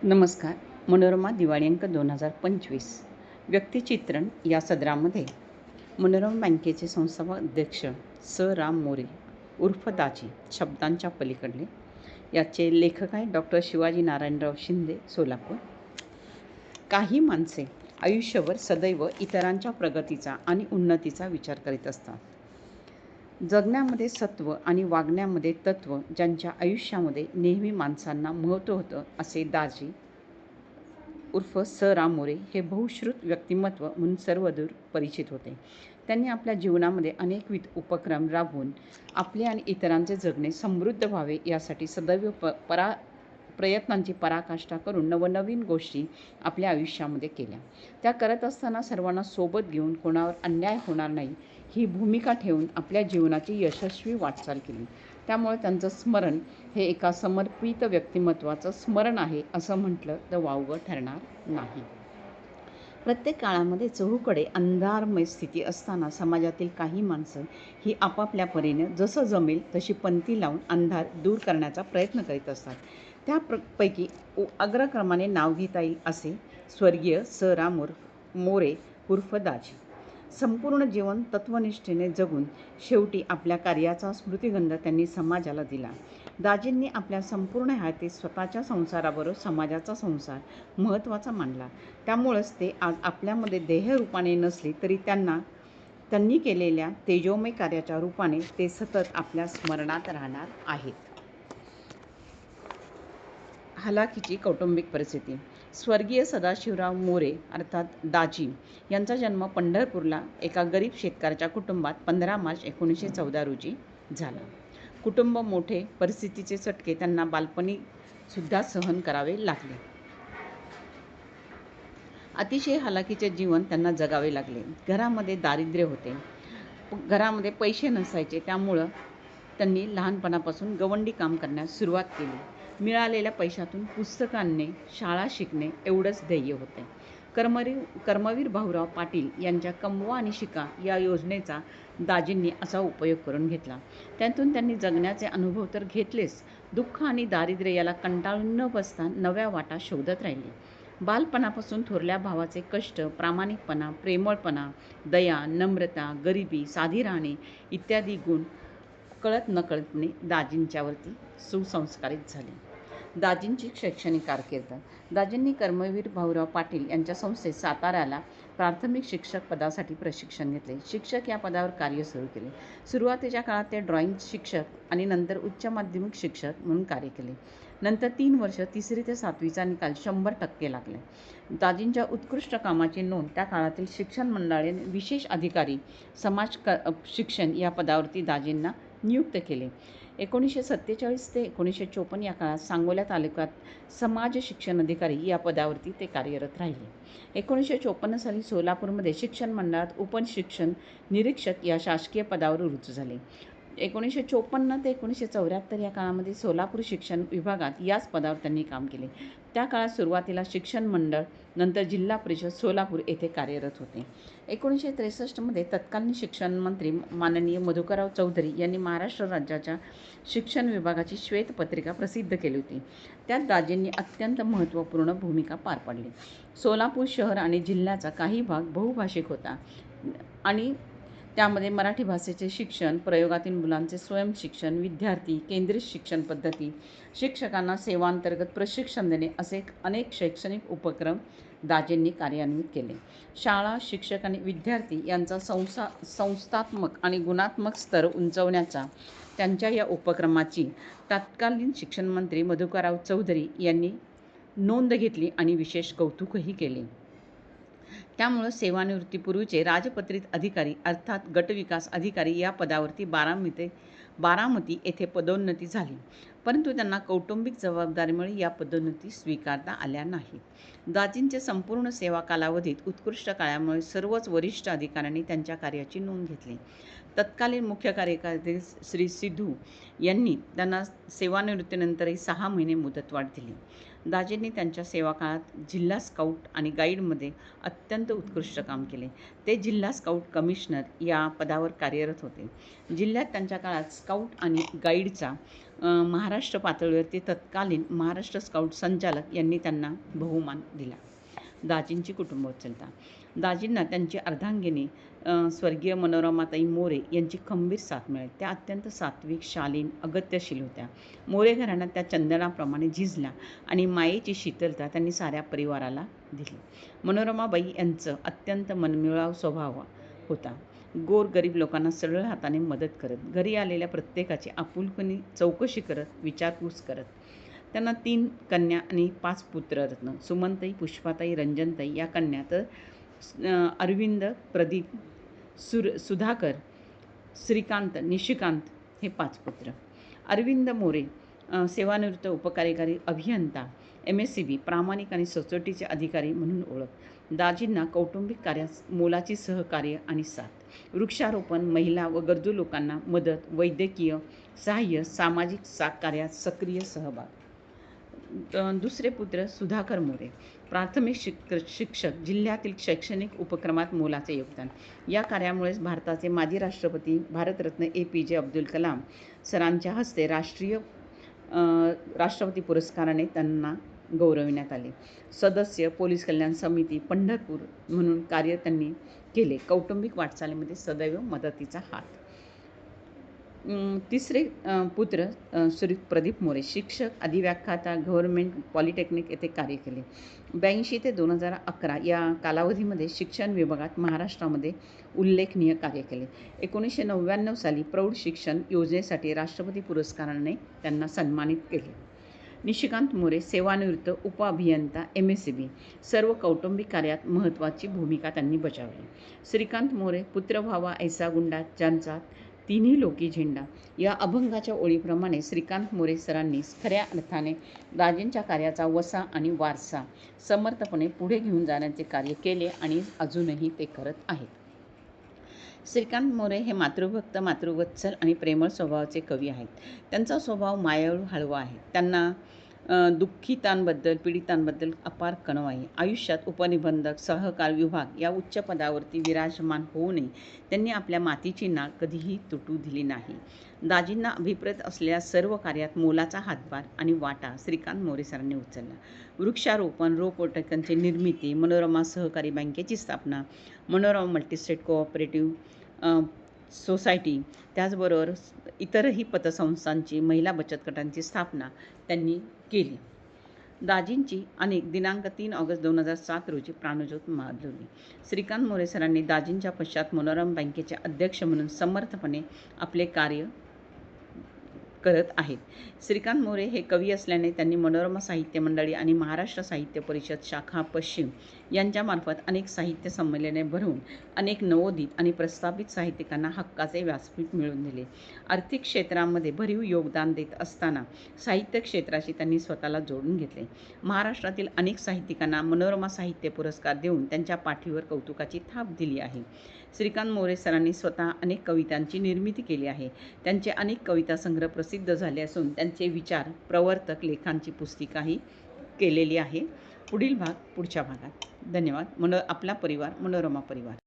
नमस्कार. मनोरमा दिवाळी अंक 2025 व्यक्तिचित्रण या सदरामध्ये मनोरमा बँकेचे संस्थापक अध्यक्ष रा. मोरे उर्फ दाजी शब्दांच्या पलीकडले याचे लेखक आहे डॉक्टर शिवाजी नारायणराव शिंदे, सोलापूर. काही माणसे आयुष्यभर सदैव इतरांच्या प्रगतीचा आणि उन्नतीचा विचार करीत असतात. जगण्यामध्ये सत्व आणि वागण्यामध्ये तत्व ज्यांच्या आयुष्यामध्ये नेहमी माणसांना महत्त्व होतं असे दाजी उर्फ रा. मोरे हे बहुश्रुत व्यक्तिमत्व म्हणून सर्वदूर परिचित होते. त्यांनी आपल्या जीवनामध्ये अनेकविध उपक्रम राबवून आपले आणि इतरांचे जगणे समृद्ध व्हावे यासाठी सदैव प्रयत्नांची पराकाष्ठा करून नवनवीन गोष्टी आपल्या आयुष्यामध्ये केल्या. त्या करत असताना सर्वांना सोबत घेऊन कोणावर अन्याय होणार नाही ही भूमिका ठेवून आपल्या जीवनाची यशस्वी वाटचाल केली. त्यामुळे त्यांचं स्मरण हे एका समर्पित व्यक्तिमत्वाचं स्मरण आहे असं म्हटलं तर वावगं ठरणार नाही. प्रत्येक काळामध्ये चहूकडे अंधारमय स्थिती असताना समाजातील काही माणसं ही आपापल्या परीने जसं जमेल तशी पंथी लावून अंधार दूर करण्याचा प्रयत्न करीत असतात. त्यापैकी अग्रक्रमाने नाव घेता येईल असे स्वर्गीय रा. मोरे उर्फ दाजी. संपूर्ण जीवन तत्वनिष्ठेने जगून शेवटी आपल्या कार्याचा स्मृतिगंध त्यांनी समाजाला दिला. दाजींनी आपल्या संपूर्ण हयातीत स्वतःच्या संसाराबरोबर समाजाचा संसार महत्त्वाचा मानला. त्यामुळेच ते आज आपल्यामध्ये देहरूपाने नसले तरी त्यांनी केलेल्या तेजोमय कार्याच्या रूपाने ते सतत आपल्या स्मरणात राहणार आहेत. हलाखीची कौटुंबिक परिस्थिती. स्वर्गीय सदाशिवराव मोरे अर्थात दाजी यांचा जन्म पंढरपूरला एका गरीब शेतकऱ्याच्या कुटुंबात 15 मार्च 1914 रोजी झाला. कुटुंब मोठे, परिस्थितीचे चटके त्यांना बालपणी सुद्धा सहन करावे लागले. अतिशय हलाखीचे जीवन त्यांना जगावे लागले. घरामध्ये दारिद्र्य होते, घरामध्ये पैसे नसायचे. त्यामुळं त्यांनी लहानपणापासून गवंडी काम करण्यास सुरुवात केली. मिळालेल्या पैशातून पुस्तकं आणणे, शाळा शिकणे एवढंच ध्येय होते. कर्मवीर भाऊराव पाटील यांच्या कमवा आणि शिका या योजनेचा दाजींनी असा उपयोग करून घेतला. त्यातून त्यांनी जगण्याचे अनुभव तर घेतलेच, दुःख आणि दारिद्र्य याला कंटाळून न बसता नव्या वाटा शोधत राहिले. बालपणापासून थोरल्या भावाचे कष्ट, प्रामाणिकपणा, प्रेमळपणा, दया, नम्रता, गरिबी, साधी राहणे इत्यादी गुण कळत नकळतपणे दाजींच्यावरती सुसंस्कारित झाले. दाजींची शैक्षणिक कारकीर्द. दाजींनी कर्मवीर भाऊराव पाटील यांच्या संस्थेत साताऱ्याला प्राथमिक शिक्षक पदासाठी प्रशिक्षण घेतले. शिक्षक या पदावर कार्य सुरू केले. सुरुवातीच्या काळात ते ड्रॉइंग शिक्षक आणि नंतर उच्च माध्यमिक शिक्षक म्हणून कार्य केले. नंतर 3 वर्ष 3री ते 7वीचा निकाल 100% लागले. दाजींच्या उत्कृष्ट कामाची नोंद त्या काळातील शिक्षण मंडळाने विशेष अधिकारी समाज शिक्षण या पदावरती दाजींना नियुक्त केले. 1947 ते 1954 या काळात सांगोला तालुक्यात समाज शिक्षण अधिकारी या पदावरती ते कार्यरत राहिले. 1954 साली सोलापूरमध्ये शिक्षण मंडळात उपशिक्षण निरीक्षक या शासकीय पदावर रुजू झाले. 1954 ते 1974 या काळामध्ये सोलापूर शिक्षण विभागात याच पदावर त्यांनी काम केले. त्या काळात सुरुवातीला शिक्षण मंडळ, नंतर जिल्हा परिषद सोलापूर येथे कार्यरत होते. 1963 तत्कालीन शिक्षण मंत्री माननीय मधुकरराव चौधरी यांनी महाराष्ट्र राज्याच्या शिक्षण विभागाची श्वेतपत्रिका प्रसिद्ध केली होती. त्यात दाजींनी अत्यंत महत्त्वपूर्ण भूमिका पार पाडली. सोलापूर शहर आणि जिल्ह्याचा काही भाग बहुभाषिक होता आणि त्यामध्ये मराठी भाषेचे शिक्षण, प्रयोगातील मुलांचे स्वयंशिक्षण, विद्यार्थी केंद्रित शिक्षण पद्धती, शिक्षकांना सेवांतर्गत प्रशिक्षण देणे असे अनेक शैक्षणिक उपक्रम दाजींनी कार्यान्वित केले. शाळा, शिक्षक आणि विद्यार्थी यांचा संस्थात्मक आणि गुणात्मक स्तर उंचावण्याचा त्यांच्या या उपक्रमाची तत्कालीन शिक्षण मंत्री मधुकरराव चौधरी यांनी नोंद घेतली आणि विशेष कौतुकही केले. त्यामुळे सेवानिवृत्तीपूर्वीचे राजपत्रित अधिकारी अर्थात गटविकास अधिकारी या पदावरती बारामती येथे पदोन्नती झाली. परंतु त्यांना कौटुंबिक जबाबदारीमुळे या पदोन्नती स्वीकारता आल्या नाहीत. दाजींचे संपूर्ण सेवा कालावधीत उत्कृष्ट कार्यामुळे सर्वच वरिष्ठ अधिकाऱ्यांनी त्यांच्या कार्याची नोंद घेतली. तत्कालीन मुख्य कार्यकारी श्री सिद्धू यांनी त्यांना सेवानिवृत्तीनंतरही 6 महिने मुदतवाढ दिली. दाजींनी त्यांच्या सेवाकाळात जिल्हा स्काउट आणि गाईडमध्ये अत्यंत उत्कृष्ट काम केले. ते जिल्हा स्काउट कमिशनर या पदावर कार्यरत होते. जिल्ह्यात त्यांच्या काळात स्काउट आणि गाईडचा महाराष्ट्र पातळीवरती तत्कालीन महाराष्ट्र स्काउट संचालक यांनी त्यांना बहुमान दिला. दाजींची कुटुंबोच्चलता. दाजींना त्यांची अर्धांगिनी स्वर्गीय मनोरमाताई मोरे यांची खंबीर साथ मिळाली. त्या अत्यंत सात्विक, शालीन, अगत्यशील होत्या. मोरे घराण्यात त्या चंदनाप्रमाणे झिजल्या आणि मायेची शीतलता त्यांनी साऱ्या परिवाराला दिली. मनोरमाबाई यांचं अत्यंत मनमिळाऊ स्वभाव होता. गोरगरीब लोकांना सरळ हाताने मदत करत, घरी आलेल्या प्रत्येकाची आपुलकीने चौकशी करत, विचारपूस करत. त्यांना 3 कन्या आणि 5 पुत्ररत्न. सुमनताई, पुष्पाताई, रंजनताई या कन्या तर अरविंद, प्रदीप, सुधाकर, श्रीकांत, निशिकांत हे 5 पुत्र. अरविंद मोरे सेवानिवृत्त उपकार्यकारी अभियंता, MSCB, प्रामाणिक आणि सचोटीचे अधिकारी म्हणून ओळख. दाजींना कौटुंबिक कार्यात मोलाची सहकार्य आणि साथ. वृक्षारोपण, महिला व गरजू लोकांना मदत, वैद्यकीय सहाय्य, सामाजिक कार्यात सक्रिय सहभाग. दुसरे पुत्र सुधाकर मोरे प्राथमिक शिक्षक, जिल्ह्यातील शैक्षणिक उपक्रमात मोलाचे योगदान. या कार्यामुळेच भारताचे माजी राष्ट्रपती भारतरत्न APJ अब्दुल कलाम सरांच्या हस्ते राष्ट्रपती पुरस्काराने त्यांना गौरविण्यात आले. सदस्य, पोलीस कल्याण समिती, पंढरपूर म्हणून कार्य त्यांनी केले. कौटुंबिक वाटचालीमध्ये सदैव मदतीचा हात. तिसरे पुत्र श्री प्रदीप मोरे शिक्षक, अधिव्याख्याता, गव्हर्नमेंट पॉलिटेक्निक येथे कार्य केले. 82 ते 2011 या कालावधीमध्ये शिक्षण विभागात महाराष्ट्रामध्ये उल्लेखनीय कार्य केले. 1999 साली प्रौढ शिक्षण योजनेसाठी राष्ट्रपती पुरस्काराने त्यांना सन्मानित केले. निशिकांत मोरे सेवानिवृत्त उपअभियंता, MSCB. सर्व कौटुंबिक कार्यात महत्त्वाची भूमिका त्यांनी बजावली. श्रीकांत मोरे पुत्र व्हावा ऐसा गुंडा ज्यांचा तिन्ही लोकी झेंडा या अभंगाच्या ओळीप्रमाणे श्रीकांत मोरे सरांनी खऱ्या अर्थाने दाजींच्या कार्याचा वसा आणि वारसा समर्थपणे पुढे घेऊन जाण्याचे कार्य केले आणि अजूनही ते करत आहेत. श्रीकांत मोरे हे मातृभक्त, मातृवत्सल आणि प्रेमळ स्वभावाचे कवी आहेत. त्यांचा स्वभाव मायाळू, हळवा आहे. त्यांना दुःखितांबद्दल, पीडितांबद्दल अपार कणव आहे. आयुष्यात उपनिबंधक, सहकार विभाग या उच्च पदावरती विराजमान होऊनही त्यांनी आपल्या मातीची नाळ कधीही तुटू दिली नाही. दाजींना अभिप्रेत असलेल्या सर्व कार्यात मोलाचा हातभार आणि वाटा श्रीकांत मोरे सरांनी उचलला. वृक्षारोपण, रोपवाटिकांची निर्मिती, मनोरमा सहकारी बँकेची स्थापना, मनोरमा मल्टीस्टेट कोऑपरेटिव्ह सोसायटी, त्याचबरोबर इतरही पतसंस्थांची, महिला बचत गटांची स्थापना त्यांनी केली. दाजींची अनेक दिनांक 3 ऑगस्ट 2007 रोजी प्राणज्योत मालवली. श्रीकांत मोरे सरांनी दाजींच्या पश्चात मनोरमा बँकेचे अध्यक्ष म्हणून समर्थपणे आपले कार्य करत आहेत. श्रीकांत मोरे हे कवी असल्याने त्यांनी मनोरमा साहित्य मंडळी आणि महाराष्ट्र साहित्य परिषद शाखा पश्चिम यांच्यामार्फत अनेक साहित्य संमेलने भरवून अनेक नवोदित आणि प्रस्थापित साहित्यिकांना हक्काचे व्यासपीठ मिळवून दिले. आर्थिक क्षेत्रामध्ये भरीव योगदान देत असताना साहित्य क्षेत्राशी त्यांनी स्वतःला जोडून घेतले. महाराष्ट्रातील अनेक साहित्यिकांना मनोरमा साहित्य पुरस्कार देऊन त्यांच्या पाठीवर कौतुकाची थाप दिली आहे. श्रीकांत मोरे सरांनी स्वतः अनेक कवितांची निर्मिती केली आहे. त्यांचे अनेक कविता संग्रह प्रसिद्ध झाले असून त्यांचे विचार प्रवर्तक लेखांची पुस्तिकाही केलेली आहे. पुढील भाग पुढच्या भागात. धन्यवाद. आपला परिवार, मनोरमा परिवार.